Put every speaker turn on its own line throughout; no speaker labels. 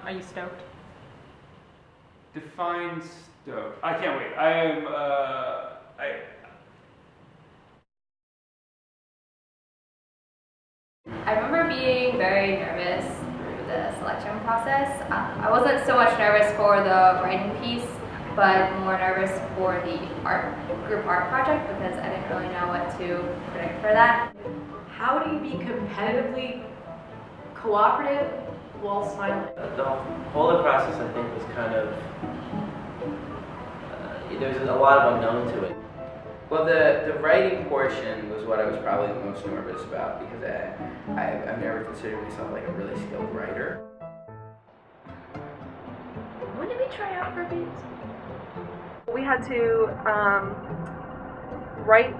Are you stoked?
Define stoked. I can't wait. I am.
I remember being very nervous through the selection process. I wasn't so much nervous for the writing piece, but more nervous for the group art project because I didn't really know what to predict for that.
How do you be competitively cooperative while smiling?
The whole process, I think, was kind of, there's a lot of unknown to it. Well, the writing portion was what I was probably the most nervous about because I've never considered myself like a really skilled writer.
When did we try out for beats? We had to write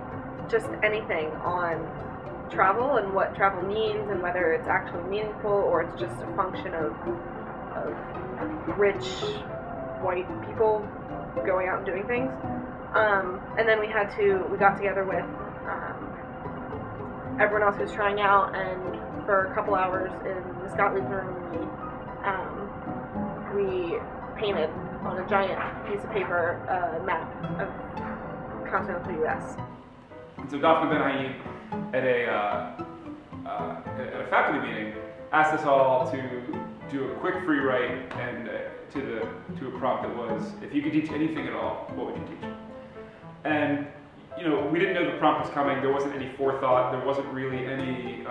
just anything on travel and what travel means and whether it's actually meaningful or it's just a function of rich white people going out and doing things. And then we got together with everyone else who was trying out, and for a couple hours in the Scott Lee's room, we painted on a giant piece of paper a map of continental U.S.
So Dr. Ben at a faculty meeting asked us all to do a quick free write and to a prompt that was, if you could teach anything at all, what would you teach? And we didn't know the prompt was coming. There wasn't any forethought. There wasn't really any.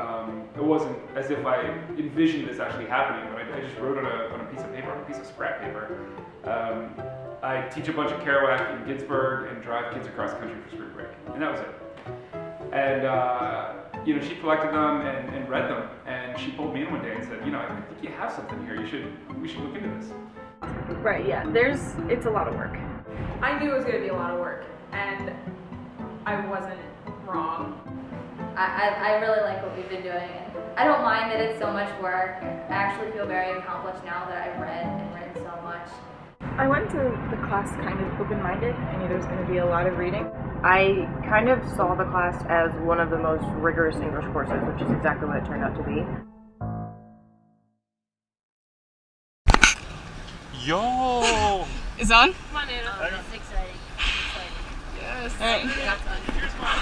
It wasn't as if I envisioned this actually happening. But I just wrote on a piece of paper, on a piece of scrap paper. I teach a bunch of Kerouac in Ginsburg and drive kids across country for spring break, and that was it. And she collected them and read them, and she pulled me in one day and said, I think you have something here. We should look into this.
Right. Yeah. It's a lot of work.
I knew it was going to be a lot of work, and I wasn't wrong.
I really like what we've been doing. And I don't mind that it's so much work. I actually feel very accomplished now that I've read and written so much.
I went to the class kind of open-minded. I knew there was going to be a lot of reading. I kind of saw the class as one of the most rigorous English courses, which is exactly what it turned out to be.
Yo!
Is on?
Come on in. It's exciting.
Yes.
All right.
Here's my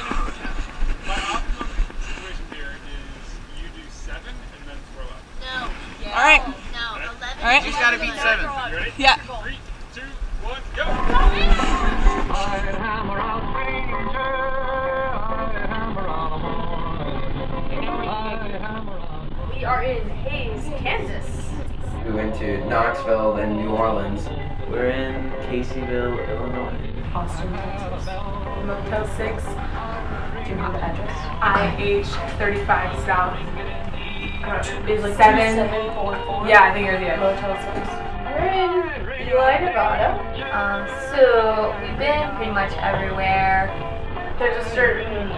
optimum situation here is you do 7 and then throw up.
No. Yeah.
All right.
No. 11.
All right.
You just gotta beat 7. You ready?
Yeah.
3, 2, 1, go!
We are in Hayes, Kansas.
We went to Knoxville, then New Orleans. We're in Caseyville, Illinois.
Austin, Texas. Motel 6. Do you have the address? IH35 South. Is like 744. Yeah, I think you're the Motel 6.
We're in Earle, Nevada. So we've been pretty much everywhere.
There's a certain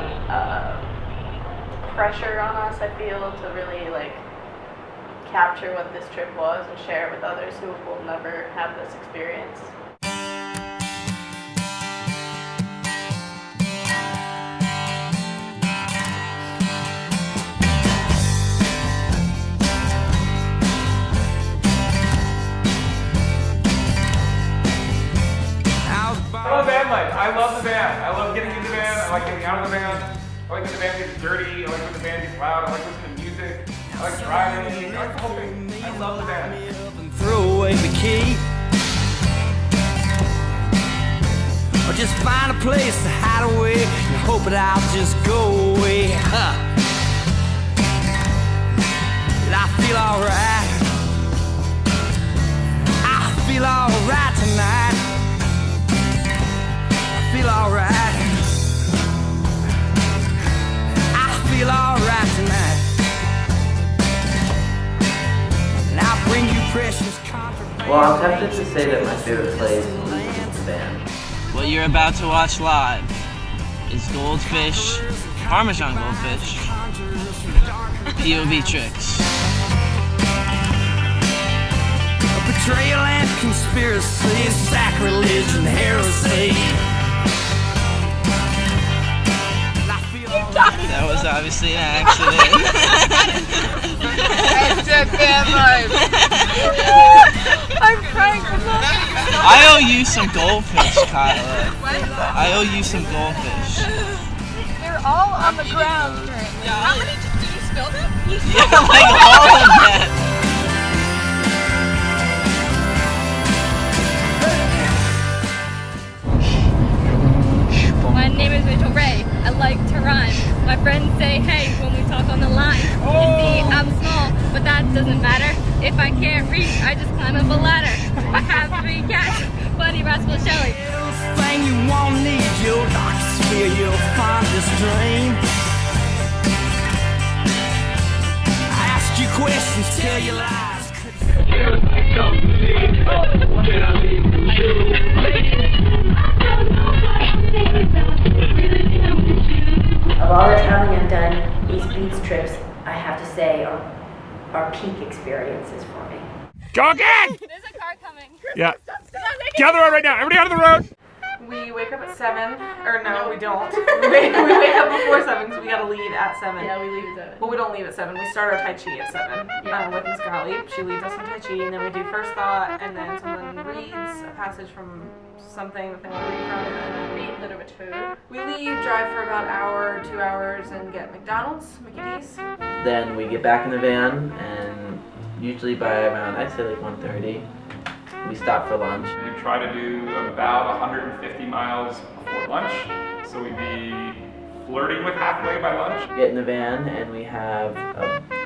pressure on us, I feel, to really capture what this trip was and share it with others who will never have this experience.
I love band life. I love the band. I love getting in the band. I like getting out of the band. I like when the band gets dirty. I like when the band gets loud. I like listening to music. I like driving. I like the whole thing. I love the band.
Throw away the key, or just find a place to hide away and hope that I'll just go away. And I feel alright. I feel alright tonight. I feel alright. I feel alright tonight. And I'll bring you precious contraband.
Well, I'm tempted to say that my favorite place is the band.
What you're about to watch live is Goldfish, Parmesan Goldfish, POV Tricks.
Betrayal and conspiracy, sacrilege and heresy.
That was obviously an accident.
Hashtag band life.
Kyla. I owe you some goldfish.
They're all on the ground currently.
How many did you spill them?
Yeah, like all of that.
My name is Rachel Ray. I like to rhyme. My friends say hey when we talk on the line. You see, I'm small, but that doesn't matter. If I can't reach, I just climb up a ladder. I have 3 cats, Buddy, Rascal, Shelly.
Thing you won't need your darkest fear, you'll find this dream. Ask you questions, tell you lies.
Of all the traveling I've done, East Beats trips, I have to say, are peak experiences for me.
Go again!
There's a car coming.
Yeah. Get on the road right now. Everybody out of the road.
We wake up at 7, or no, we don't. we wake up before 7 because we gotta leave at 7.
Yeah, we leave at 7.
But we don't leave at 7. We start our Tai Chi at 7 with Miss Golly. She leads us in Tai Chi, and then we do first thought, and then someone reads a passage from something that they want to read from, and then read literature. We leave, drive for about an hour, 2 hours, and get McDonald's, Mickey D's.
Then we get back in the van, and usually by around, I'd say like 1:30, we stop for lunch.
We try to do about 150 miles before lunch, so we'd be flirting with halfway by lunch.
Get in the van, and we have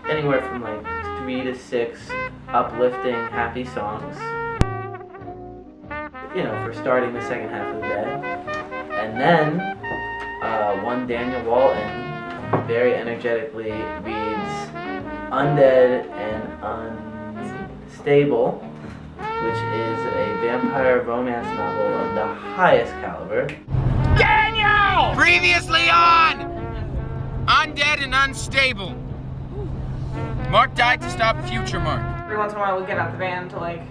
anywhere from like 3 to 6 uplifting, happy songs. You know, for starting the second half of the day. And then, one Daniel Walton very energetically reads Undead and Unstable, which is a vampire romance novel of the highest caliber.
Daniel! Previously on Undead and Unstable. Mark died to stop future Mark.
Every once in a while we get out the van to like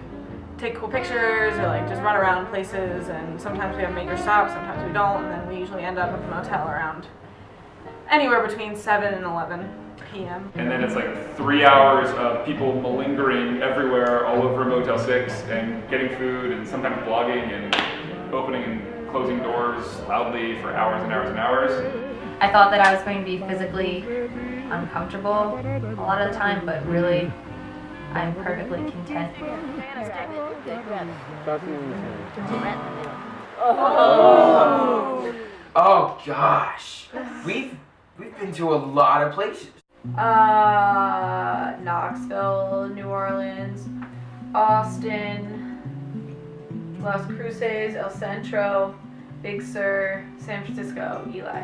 take cool pictures or like just run around places, and sometimes we have major stops, sometimes we don't, and then we usually end up at the motel around anywhere between 7 and 11 p.m.
And then it's like 3 hours of people malingering everywhere all over Motel 6 and getting food and sometimes blogging and opening and closing doors loudly for hours and hours and hours.
I thought that I was going to be physically uncomfortable a lot of the time, but really, I'm perfectly content.
Oh gosh. We've been to a lot of places.
Knoxville, New Orleans, Austin, Las Cruces, El Centro, Big Sur, San Francisco, Eli.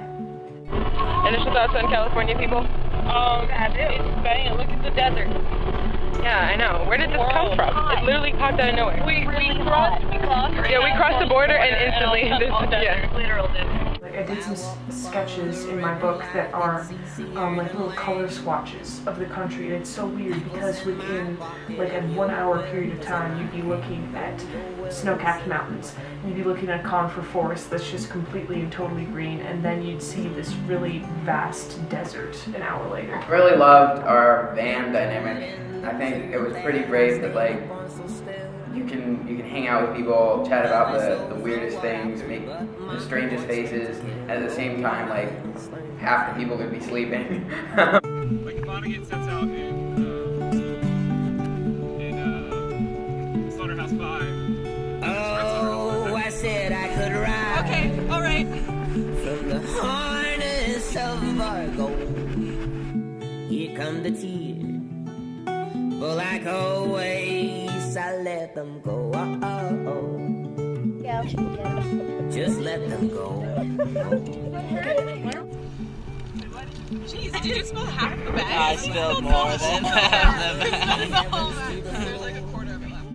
Initial thoughts on California people? It's banging. Look at the desert. Yeah, I know. Where did this come from? It literally popped out of nowhere. We crossed. Yeah, we crossed the border and instantly literal desert.
Like I did some sketches in my book that are like little color swatches of the country. And it's so weird because within like a 1 hour period of time, you'd be looking at snow-capped mountains. And you'd be looking at a conifer forest that's just completely and totally green, and then you'd see this really vast desert an hour later.
Really loved our van dynamic. I think it was pretty great that like you can hang out with people, chat about the weirdest things, make the strangest faces, and at the same time like half the people could be sleeping.
Like Vonnegut sets out in Slaughterhouse 5.
Oh, I said I could ride.
Okay, alright.
From the harness of our gold. Here come the tears. But like always, I let them go.
Yeah,
just let them go.
Jeez, did you spill half the bag?
I spilled more than half the bag.
There's like a quarter of it left.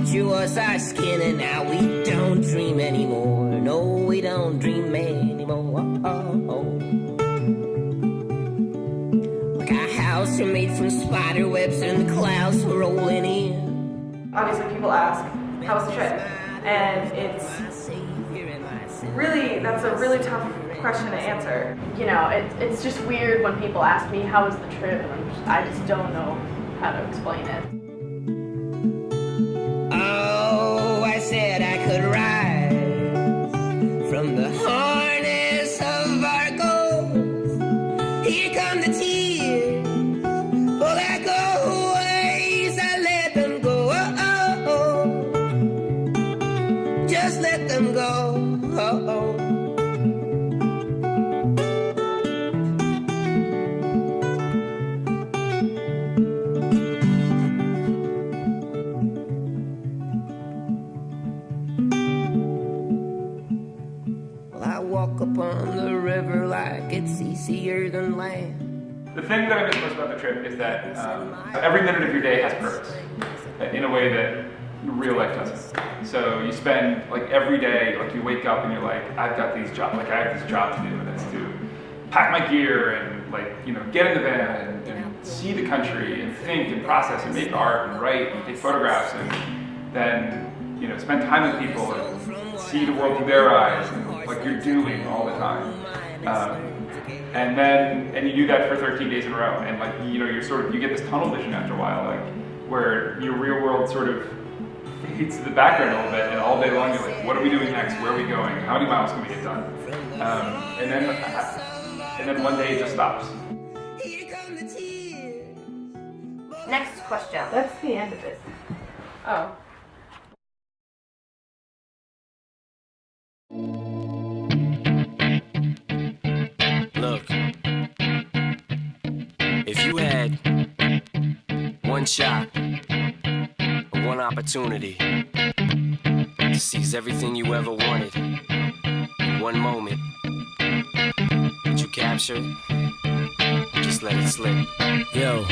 Future was our skin, and now we don't dream anymore. No, we don't dream anymore. House are made from spider webs and the clouds rolling in.
Obviously people ask, how was the trip? And it's really, that's a really tough question to answer.
You know, it's just weird when people ask me how was the trip. I just don't know how to explain it.
Oh, I said I could ride. easier than land.
The thing that I miss most about the trip is that every minute of your day has purpose in a way that real life doesn't. So you spend like every day, like you wake up and you're like, I've got these jobs, like I have this job to do, and it's to pack my gear and like, you know, get in the van and see the country and think and process and make art and write and take photographs and then, you know, spend time with people and see the world through their eyes and like you're doing all the time. And you do that for 13 days in a row, and like, you know, you get this tunnel vision after a while, like where your real world sort of fades to the background a little bit, and all day long you're like, what are we doing next? Where are we going? How many miles can we get done? And then one day it just stops.
Next question.
That's the end of it. Oh.
Look, if you had one shot or one opportunity to seize everything you ever wanted in one moment, would you capture it? Just let it slip. Yo.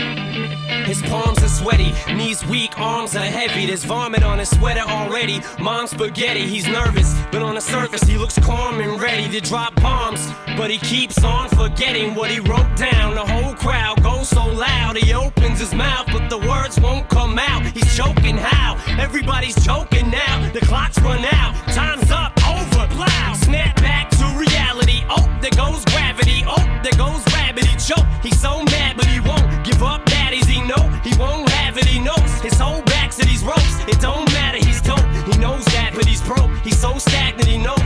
His palms are sweaty, knees weak, arms are heavy. There's vomit on his sweater already. Mom's spaghetti, he's nervous, but on the surface he looks calm and ready to drop bombs. But he keeps on forgetting what he wrote down. The whole crowd goes so loud, he opens his mouth, but the words won't come out. He's choking how? Everybody's choking now. The clock's run out, time's up, over, plow. Snap back to reality. Oh, there goes gravity. Oh, there goes rabbit. He choke. He's so mad, but he won't give up. Daddies, he know he won't have it. He knows his whole back to these ropes. It don't matter. He's dope. He knows that, but he's broke. He's so stagnant. He knows